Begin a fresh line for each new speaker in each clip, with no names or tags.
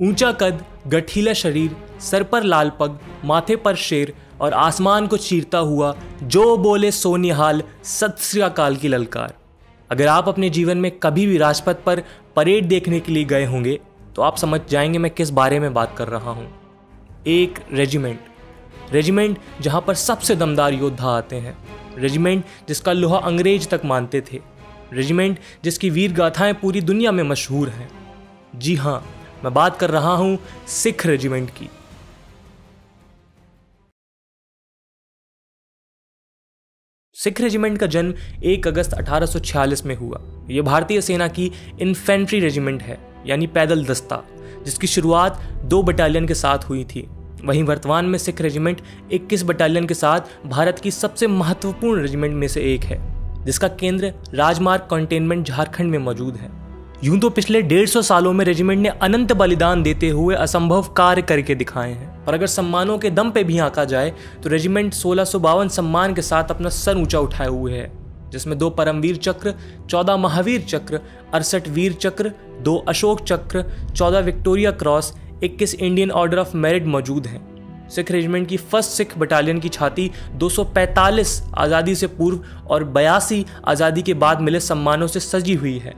ऊंचा कद, गठीला शरीर, सर पर लाल पग, माथे पर शेर और आसमान को चीरता हुआ जो बोले सो निहाल, सत श्री अकाल की ललकार। अगर आप अपने जीवन में कभी भी राजपथ पर परेड देखने के लिए गए होंगे तो आप समझ जाएंगे मैं किस बारे में बात कर रहा हूँ। एक रेजिमेंट जहाँ पर सबसे दमदार योद्धा आते हैं, रेजिमेंट जिसका लोहा अंग्रेज तक मानते थे, रेजिमेंट जिसकी वीर गाथाएं पूरी दुनिया में मशहूर हैं। जी हाँ, मैं बात कर रहा हूँ सिख रेजिमेंट की। सिख रेजिमेंट का जन्म 1 अगस्त 1846 में हुआ। यह भारतीय सेना की इन्फेंट्री रेजिमेंट है, यानी पैदल दस्ता, जिसकी शुरुआत 2 बटालियन के साथ हुई थी। वहीं वर्तमान में सिख रेजिमेंट 21 बटालियन के साथ भारत की सबसे महत्वपूर्ण रेजिमेंट में से एक है, जिसका केंद्र राजमार्ग कंटेनमेंट झारखंड में मौजूद है। यूं तो पिछले 150 सालों में रेजिमेंट ने अनंत बलिदान देते हुए असंभव कार्य करके दिखाए हैं, पर अगर सम्मानों के दम पे भी आंका जाए तो रेजिमेंट 1652 सम्मान के साथ अपना सर ऊंचा उठाए हुए है, जिसमें 2 परमवीर चक्र, 14 महावीर चक्र, 68 वीर चक्र, 2 अशोक चक्र, 14 Victoria cross, 21 Indian order of merit मौजूद हैं। सिख रेजिमेंट की फर्स्ट सिख बटालियन की छाती 245 आज़ादी से पूर्व और 82 आज़ादी के बाद मिले सम्मानों से सजी हुई है,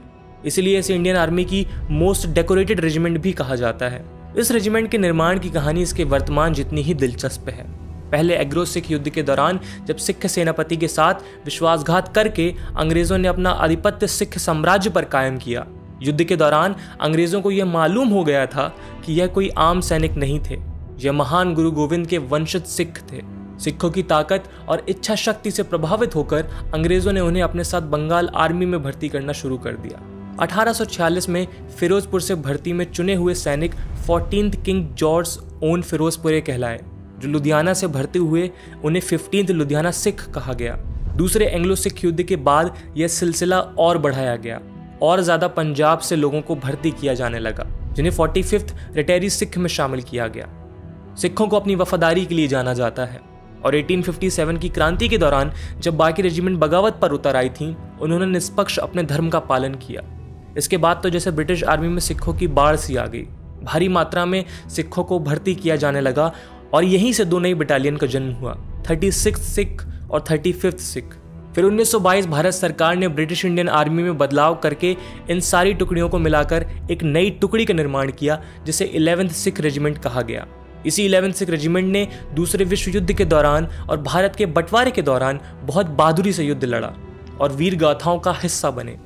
इसलिए इसे इंडियन आर्मी की मोस्ट डेकोरेटेड रेजिमेंट भी कहा जाता है। इस रेजिमेंट के निर्माण की कहानी इसके वर्तमान जितनी ही दिलचस्प है। पहले एग्रो सिख युद्ध के दौरान जब सिख सेनापति के साथ विश्वासघात करके अंग्रेजों ने अपना आधिपत्य सिख साम्राज्य पर कायम किया, युद्ध के दौरान अंग्रेजों को यह मालूम हो गया था कि यह कोई आम सैनिक नहीं थे, यह महान गुरु गोविंद के वंशज सिख थे। सिखों की ताकत और इच्छा शक्ति से प्रभावित होकर अंग्रेजों ने उन्हें अपने साथ बंगाल आर्मी में भर्ती करना शुरू कर दिया। 1846 में फिरोजपुर से भर्ती में चुने हुए सैनिक 14th किंग जॉर्ज ओन फिरोजपुरे कहलाए। जो लुधियाना से भर्ती हुए उन्हें 15th लुधियाना सिख कहा गया। दूसरे एंग्लो सिख युद्ध के बाद यह सिलसिला और बढ़ाया गया और ज़्यादा पंजाब से लोगों को भर्ती किया जाने लगा, जिन्हें 45th रिटायरी सिख में शामिल किया गया। सिखों को अपनी वफादारी के लिए जाना जाता है और 1857 की क्रांति के दौरान जब बाकी रेजिमेंट बगावत पर उतर आई थीं, उन्होंने निष्पक्ष अपने धर्म का पालन किया। इसके बाद तो जैसे ब्रिटिश आर्मी में सिखों की बाढ़ सी आ गई, भारी मात्रा में सिखों को भर्ती किया जाने लगा और यहीं से 2 नई बटालियन का जन्म हुआ, 36th सिख और 35th सिख। फिर 1922 भारत सरकार ने ब्रिटिश इंडियन आर्मी में बदलाव करके इन सारी टुकड़ियों को मिलाकर एक नई टुकड़ी का निर्माण किया, जिसे 11th सिख रेजिमेंट कहा गया। इसी 11th सिख रेजिमेंट ने दूसरे विश्व युद्ध के दौरान और भारत के बंटवारे के दौरान बहुत बहादुरी से युद्ध लड़ा और वीर गाथाओं का हिस्सा बने।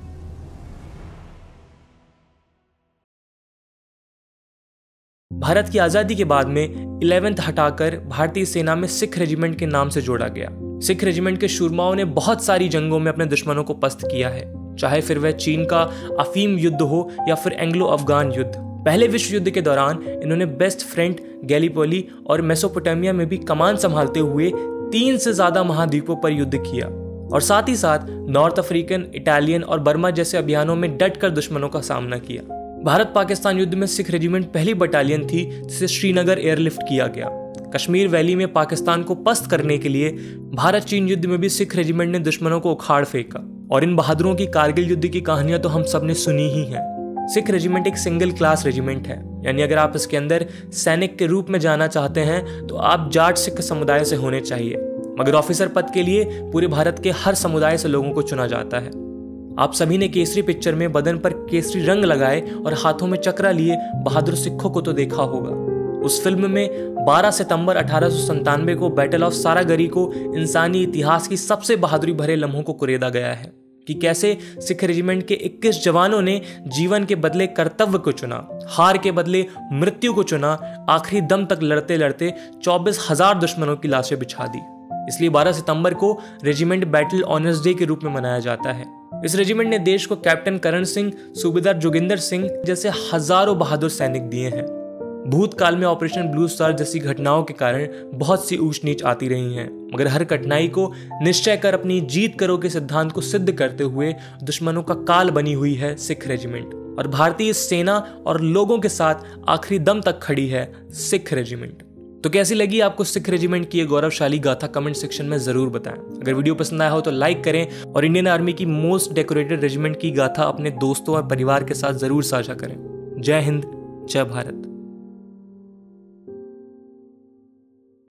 भारत की आजादी के बाद में 11th हटाकर भारतीय सेना में सिख रेजिमेंट के नाम से जोड़ा गया। सिख रेजिमेंट के शूरमाओं ने बहुत सारी जंगों में अपने दुश्मनों को पस्त किया है, चाहे फिर वह चीन का अफीम युद्ध हो या फिर एंग्लो अफगान युद्ध। पहले विश्व युद्ध के दौरान इन्होंने वेस्ट फ्रंट, गैलीपोली और मेसोपोटामिया में भी कमान संभालते हुए 3 से ज्यादा महाद्वीपों पर युद्ध किया और साथ ही साथ नॉर्थ अफ्रीकन, इटालियन और बर्मा जैसे अभियानों में डटकर दुश्मनों का सामना किया। भारत पाकिस्तान युद्ध में सिख रेजिमेंट पहली बटालियन थी जिसे श्रीनगर एयरलिफ्ट किया गया। कश्मीर वैली में पाकिस्तान को पस्त करने के लिए भारत चीन युद्ध में भी सिख रेजिमेंट ने दुश्मनों को उखाड़ फेंका और इन बहादुरों की कारगिल युद्ध की कहानियां तो हम सब ने सुनी ही हैं। सिख रेजिमेंट एक सिंगल क्लास रेजिमेंट है, यानी अगर आप इसके अंदर सैनिक के रूप में जाना चाहते हैं तो आप जाट सिख समुदाय से होने चाहिए, मगर ऑफिसर पद के लिए पूरे भारत के हर समुदाय से लोगों को चुना जाता है। आप सभी ने केसरी पिक्चर में बदन पर केसरी रंग लगाए और हाथों में चक्रा लिए बहादुर सिखों को तो देखा होगा। उस फिल्म में 12 सितंबर 1897 को बैटल ऑफ सारागरी को इंसानी इतिहास की सबसे बहादुरी भरे लम्हों को कुरेदा गया है कि कैसे सिख रेजिमेंट के 21 जवानों ने जीवन के बदले कर्तव्य को चुना, हार के बदले मृत्यु को चुना, आखिरी दम तक लड़ते लड़ते 24,000 दुश्मनों की लाशें बिछा दी। इसलिए 12 सितंबर को रेजिमेंट बैटल ऑनर्स डे के रूप में मनाया जाता है। इस रेजिमेंट ने देश को कैप्टन करण सिंह, सूबेदार जोगिंदर सिंह जैसे हजारों बहादुर सैनिक दिए हैं। भूतकाल में ऑपरेशन ब्लू स्टार जैसी घटनाओं के कारण बहुत सी ऊंच नीच आती रही हैं, मगर हर कठिनाई को निश्चय कर अपनी जीत करो के सिद्धांत को सिद्ध करते हुए दुश्मनों का काल बनी हुई है सिख रेजिमेंट, और भारतीय सेना और लोगों के साथ आखिरी दम तक खड़ी है सिख रेजिमेंट। तो कैसी लगी आपको सिख रेजिमेंट की ये गौरवशाली गाथा? कमेंट सेक्शन में जरूर बताएं। अगर वीडियो पसंद आया हो तो लाइक करें और इंडियन आर्मी की मोस्ट डेकोरेटेड रेजिमेंट की गाथा अपने दोस्तों और परिवार के साथ जरूर साझा करें। जय हिंद, जय भारत।